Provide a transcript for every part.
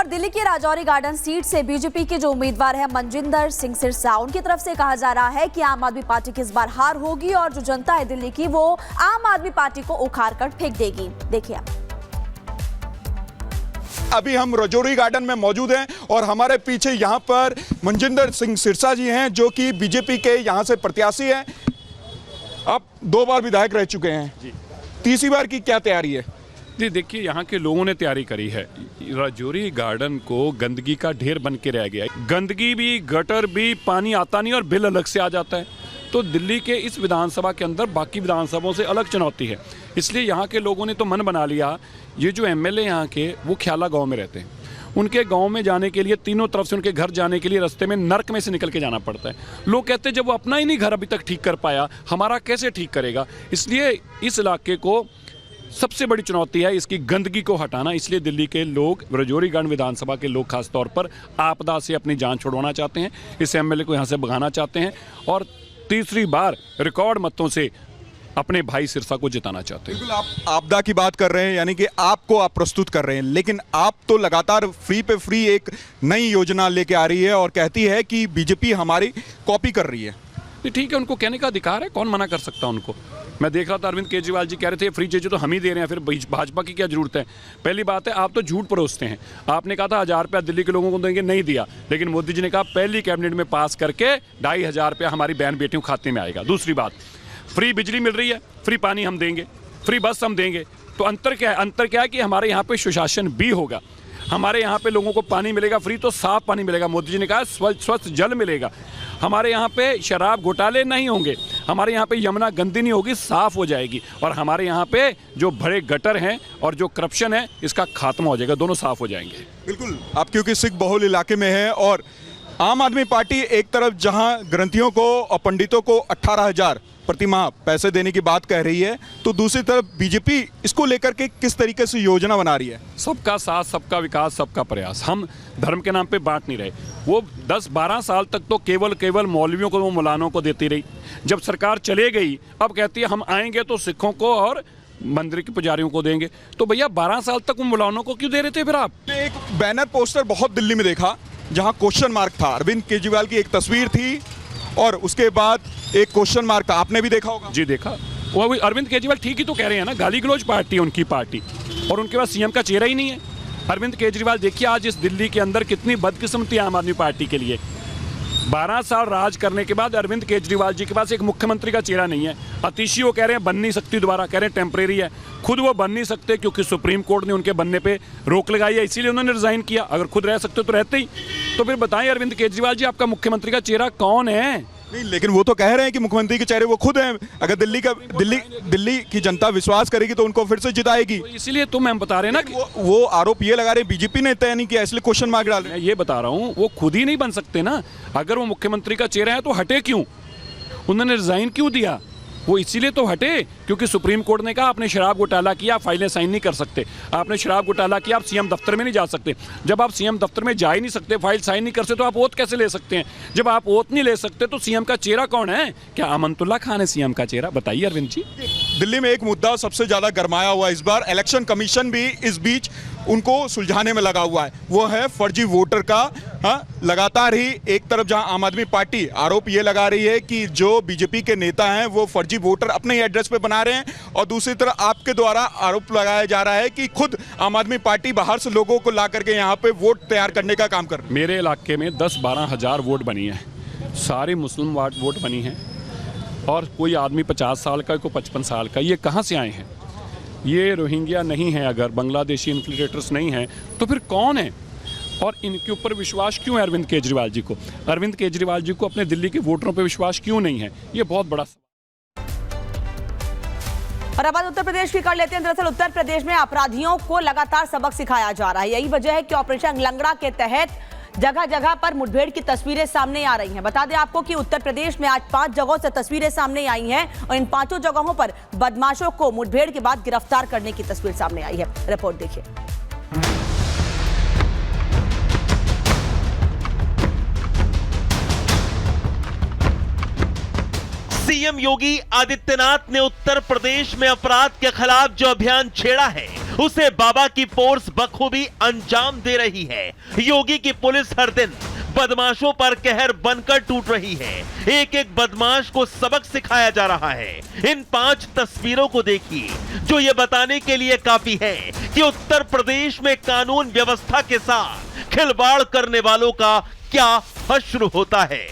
और दिल्ली के Rajouri garden seat से बीजेपी के जो उम्मीदवार है मनजिंदर सिंह सिरसा, उनकी तरफ से कहा जा रहा है कि आम आदमी पार्टी की इस बार हार होगी और जो जनता है दिल्ली की वो आम आदमी पार्टी को उखाड़ कर फेंक देगी। देखिए अभी हम राजौरी गार्डन में मौजूद हैं और हमारे पीछे यहाँ पर मनजिंदर सिंह सिरसा जी हैं जो कि बीजेपी के यहाँ से प्रत्याशी हैं। अब 2 बार विधायक रह चुके हैं जी, तीसरी बार की क्या तैयारी है? जी देखिए, यहाँ के लोगों ने तैयारी करी है। राजौरी गार्डन को गंदगी का ढेर बन के रह गया है, गंदगी भी, गटर भी, पानी आता नहीं और बिल अलग से आ जाता है। तो दिल्ली के इस विधानसभा के अंदर बाकी विधानसभाओं से अलग चुनौती है, इसलिए यहाँ के लोगों ने तो मन बना लिया। ये जो एमएलए यहाँ के वो ख्याला गांव में रहते हैं, उनके गांव में जाने के लिए तीनों तरफ से उनके घर जाने के लिए रास्ते में नर्क में से निकल के जाना पड़ता है। लोग कहते हैं जब वो अपना ही नहीं घर अभी तक ठीक कर पाया, हमारा कैसे ठीक करेगा। इसलिए इस इलाके को सबसे बड़ी चुनौती है इसकी गंदगी को हटाना। इसलिए दिल्ली के लोग, राजौरी गार्डन विधानसभा के लोग खास तौर पर आपदा से अपनी जान छुड़वाना चाहते हैं, इस एमएलए को यहाँ से भगाना चाहते हैं और तीसरी बार रिकॉर्ड मतों से अपने भाई सिरसा को जिताना चाहते हैं। बिल्कुल, आप आपदा की बात कर रहे हैं, यानी कि आपको आप प्रस्तुत कर रहे हैं, लेकिन आप तो लगातार फ्री पे फ्री एक नई योजना लेके आ रही है और कहती है कि बीजेपी हमारी कॉपी कर रही है। ठीक है, उनको कहने का अधिकार है, कौन मना कर सकता है उनको। मैं देख रहा था अरविंद केजरीवाल जी कह रहे थे फ्री चाहिए तो हम ही दे रहे हैं, फिर भाजपा की क्या जरूरत है। पहली बात है, आप तो झूठ परोसते हैं। आपने कहा था 1000 रुपया दिल्ली के लोगों को देंगे, नहीं दिया। लेकिन मोदी जी ने कहा पहली कैबिनेट में पास करके 2500 रुपया हमारी बहन बेटियों के खाते में आएगा। दूसरी बात, फ्री बिजली मिल रही है, फ्री पानी हम देंगे, फ्री बस हम देंगे। तो अंतर क्या है? अंतर क्या है कि हमारे यहाँ पे सुशासन भी होगा, हमारे यहाँ पे लोगों को पानी मिलेगा फ्री, तो साफ पानी मिलेगा। मोदी जी ने कहा स्वच्छ जल मिलेगा। हमारे यहाँ पे शराब घोटाले नहीं होंगे, हमारे यहाँ पे यमुना गंदी नहीं होगी, साफ हो जाएगी। और हमारे यहाँ पे जो बड़े गटर हैं और जो करप्शन है इसका खात्मा हो जाएगा, दोनों साफ हो जाएंगे। बिल्कुल, आप क्योंकि सिख बहुल इलाके में है और आम आदमी पार्टी एक तरफ जहां ग्रंथियों को और पंडितों को 18,000 प्रति माह पैसे देने की बात कह रही है, तो दूसरी तरफ बीजेपी इसको लेकर के किस तरीके से योजना बना रही है? सबका साथ, सबका विकास, सबका प्रयास। हम धर्म के नाम पे बांट नहीं रहे। वो 10-12 साल तक तो केवल मौलवियों को, मौलानों को देती रही। जब सरकार चले गई, अब कहती है हम आएंगे तो सिखों को और मंदिर के पुजारियों को देंगे। तो भैया 12 साल तक उन मौलानों को क्यों दे रहे थे फिर आप? एक बैनर पोस्टर बहुत दिल्ली में देखा जहां क्वेश्चन मार्क था, अरविंद केजरीवाल की एक तस्वीर थी और उसके बाद एक क्वेश्चन मार्क था। आपने भी देखा होगा। जी देखा। वो अरविंद केजरीवाल ठीक ही तो कह रहे हैं ना, गाली गलौज पार्टी है उनकी पार्टी, और उनके पास सीएम का चेहरा ही नहीं है। अरविंद केजरीवाल देखिए आज इस दिल्ली के अंदर कितनी बदकिस्मती आम आदमी पार्टी के लिए। 12 साल राज करने के बाद अरविंद केजरीवाल जी के पास एक मुख्यमंत्री का चेहरा नहीं है। अतिशी वो कह रहे हैं बन नहीं सकती दोबारा, कह रहे हैं टेम्परेरी है। खुद वो बन नहीं सकते क्योंकि सुप्रीम कोर्ट ने उनके बनने पे रोक लगाई है, इसीलिए उन्होंने रिजाइन किया। अगर खुद रह सकते तो रहते ही। तो फिर बताएं अरविंद केजरीवाल जी, आपका मुख्यमंत्री का चेहरा कौन है? नहीं, लेकिन वो तो कह रहे हैं कि मुख्यमंत्री के चेहरे वो खुद हैं। अगर दिल्ली की जनता विश्वास करेगी तो उनको फिर से जिताएगी। तो इसीलिए तो मैं बता रहे हैं ना कि वो आरोप ये लगा रहे हैं बीजेपी ने तय नहीं किया, इसलिए क्वेश्चन मार्क डाल रहे हैं। मैं ये बता रहा हूँ वो खुद ही नहीं बन सकते ना। अगर वो मुख्यमंत्री का चेहरा है तो हटे क्यों? उन्होंने रिजाइन क्यों दिया? वो इसीलिए तो हटे क्योंकि सुप्रीम कोर्ट ने कहा आपने शराब घोटाला किया, फाइलें साइन नहीं कर सकते। आपने शराब घोटाला किया, आप सीएम दफ्तर में नहीं जा सकते। जब आप सीएम दफ्तर में जा ही नहीं सकते, फाइल साइन नहीं कर सकते, तो आप ओथ कैसे ले सकते हैं? जब आप ओथ नहीं ले सकते तो सीएम का चेहरा कौन है? क्या अमनतुल्ला खान है सीएम का चेहरा? बताइए अरविंद जी। दिल्ली में एक मुद्दा सबसे ज्यादा गरमाया हुआ इस बार, इलेक्शन कमीशन भी इस बीच उनको सुलझाने में लगा हुआ है, वो है फर्जी वोटर का। हाँ, लगातार ही एक तरफ जहां आम आदमी पार्टी आरोप ये लगा रही है कि जो बीजेपी के नेता हैं वो फर्जी वोटर अपने ही एड्रेस पे बना रहे हैं, और दूसरी तरफ आपके द्वारा आरोप लगाया जा रहा है कि खुद आम आदमी पार्टी बाहर से लोगों को ला करके यहाँ पे वोट तैयार करने का काम कर रही है। मेरे इलाके में 10-12 हज़ार वोट बनी है, सारी मुस्लिम वोट बनी है, और कोई आदमी 50 साल का, कोई 55 साल का। ये कहाँ से आए हैं? ये रोहिंग्या नहीं है, अगर बांग्लादेशी इन्फ्लिट्रेटर्स नहीं हैं तो फिर कौन है? और इनके ऊपर विश्वास क्यों है अरविंद केजरीवाल जी को? अरविंद केजरीवाल जी को अपने दिल्ली के वोटरों पर विश्वास क्यों नहीं है? ये बहुत बड़ा सवाल। और अब उत्तर प्रदेश की कर लेते हैं। दरअसल उत्तर प्रदेश में अपराधियों को लगातार सबक सिखाया जा रहा है। यही वजह है कि ऑपरेशन लंगड़ा के तहत जगह जगह पर मुठभेड़ की तस्वीरें सामने आ रही हैं। बता दें आपको कि उत्तर प्रदेश में आज 5 जगहों से तस्वीरें सामने आई हैं और इन 5 जगहों पर बदमाशों को मुठभेड़ के बाद गिरफ्तार करने की तस्वीर सामने आई है। रिपोर्ट देखिए। सीएम योगी आदित्यनाथ ने उत्तर प्रदेश में अपराध के खिलाफ जो अभियान छेड़ा है उसे बाबा की फोर्स बखूबी अंजाम दे रही है। योगी की पुलिस हर दिन बदमाशों पर कहर बनकर टूट रही है। एक एक बदमाश को सबक सिखाया जा रहा है। इन 5 तस्वीरों को देखिए, जो ये बताने के लिए काफी है कि उत्तर प्रदेश में कानून व्यवस्था के साथ खिलवाड़ करने वालों का क्या हश्र होता है।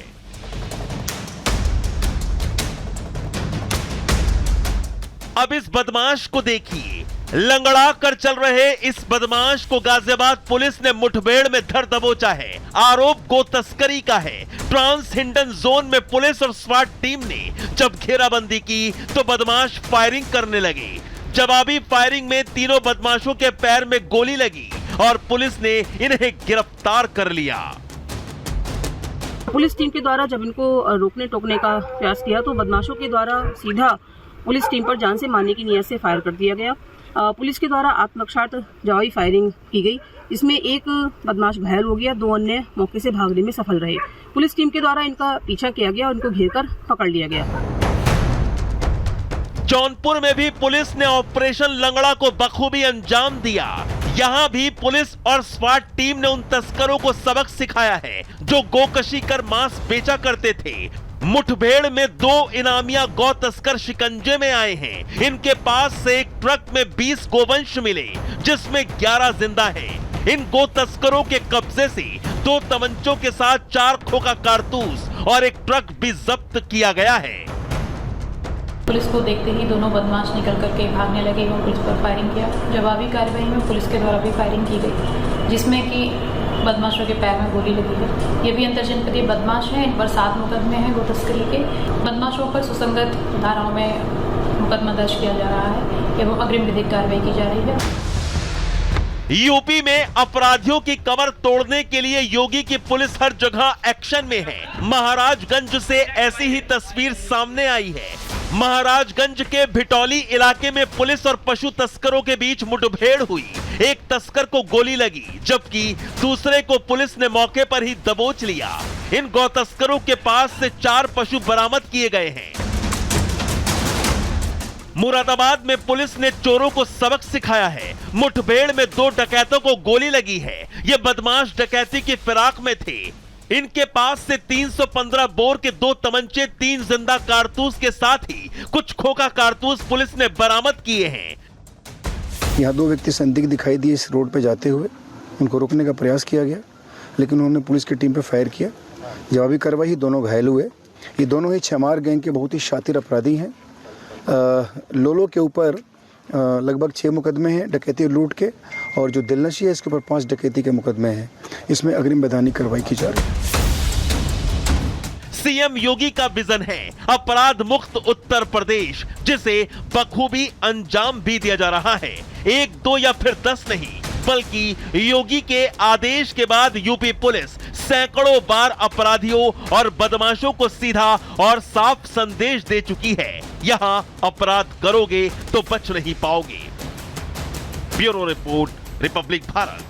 अब इस बदमाश को देखिए। लंगड़ा कर चल रहे इस बदमाश को गाजियाबाद पुलिस ने मुठभेड़ में धर दबोचा है। आरोप गो तस्करी का है। ट्रांस हिंडन जोन में पुलिस और स्वाट टीम ने जब घेराबंदी की तो बदमाश फायरिंग करने लगे। जवाबी फायरिंग में तीनों बदमाशों के पैर में गोली लगी और पुलिस ने इन्हें गिरफ्तार कर लिया। पुलिस टीम के द्वारा जब इनको रोकने टोकने का प्रयास किया तो बदमाशों के द्वारा सीधा पुलिस टीम पर जान से मारने की नीयत से फायर कर दिया गया। पुलिस के द्वारा आत्मरक्षार्थ जवाबी फायरिंग की गई। इसमें एक बदमाश घायल हो गया, 2 अन्य मौके से भागने में सफल रहे। पुलिस टीम के द्वारा इनका पीछा किया गया और इनको घेरकर पकड़ लिया गया। जौनपुर में भी पुलिस ने ऑपरेशन लंगड़ा को बखूबी अंजाम दिया। यहां भी पुलिस और स्वाट टीम ने उन तस्करों को सबक सिखाया है जो गोकशी कर मांस बेचा करते थे। मुठभेड़ में 2 इनामिया गौ तस्कर शिकंजे में आए हैं। इनके पास से एक ट्रक में 20 गोवंश मिले, जिसमें 11 जिंदा हैं। इन गो तस्करों के कब्जे से 2 तमंचों के साथ 4 खोखा कारतूस और एक ट्रक भी जब्त किया गया है। पुलिस को देखते ही दोनों बदमाश निकल करके भागने लगे और पुलिस पर फायरिंग किया। जवाबी कार्रवाई में पुलिस के द्वारा भी फायरिंग की गई, जिसमें कि बदमाशों के पैर में गोली लगी है। ये भी अंतरजनपदीय बदमाश हैं। इन पर 7 मुकदमे हैं गो तस्करी के। बदमाशों पर सुसंगत धाराओं में मुकदमा दर्ज किया जा रहा है एवं अग्रिम विधिक कार्रवाई की जा रही है। यूपी में अपराधियों की कमर तोड़ने के लिए योगी की पुलिस हर जगह एक्शन में है। महाराजगंज से ऐसी ही तस्वीर सामने आई है। महाराजगंज के भिटौली इलाके में पुलिस और पशु तस्करों के बीच मुठभेड़ हुई। एक तस्कर को गोली लगी, जबकि दूसरे को पुलिस ने मौके पर ही दबोच लिया। इन गौ तस्करों के पास से 4 पशु बरामद किए गए हैं। मुरादाबाद में पुलिस ने चोरों को सबक सिखाया है। मुठभेड़ में 2 डकैतों को गोली लगी है। ये बदमाश डकैती की फिराक में थे। इनके पास से 315 बोर के 2 तमंचे, 3 जिंदा कारतूस के साथ ही कुछ खोखा कारतूस पुलिस ने बरामद किए हैं। यहाँ 2 व्यक्ति संदिग्ध दिखाई दिए इस रोड पे जाते हुए। उनको रोकने का प्रयास किया गया, लेकिन उन्होंने पुलिस की टीम पे फायर किया। जवाबी कार्रवाई, दोनों घायल हुए। ये दोनों ही छमार गैंग के बहुत ही शातिर अपराधी हैं। लोलो के ऊपर लगभग 6 मुकदमे हैं डकैती लूट के, और जो दिलनशी है इसके ऊपर 5 डकैती के मुकदमे हैं। इसमें अग्रिम वैधानिक कार्रवाई की जा रही है। सीएम योगी का विजन है अपराध मुक्त उत्तर प्रदेश, जिसे बखूबी अंजाम भी दिया जा रहा है। 1, 2 या फिर 10 नहीं, बल्कि योगी के आदेश के बाद यूपी पुलिस सैकड़ों बार अपराधियों और बदमाशों को सीधा और साफ संदेश दे चुकी है। यहां अपराध करोगे तो बच नहीं पाओगे। Bureau report, Republic Bharat.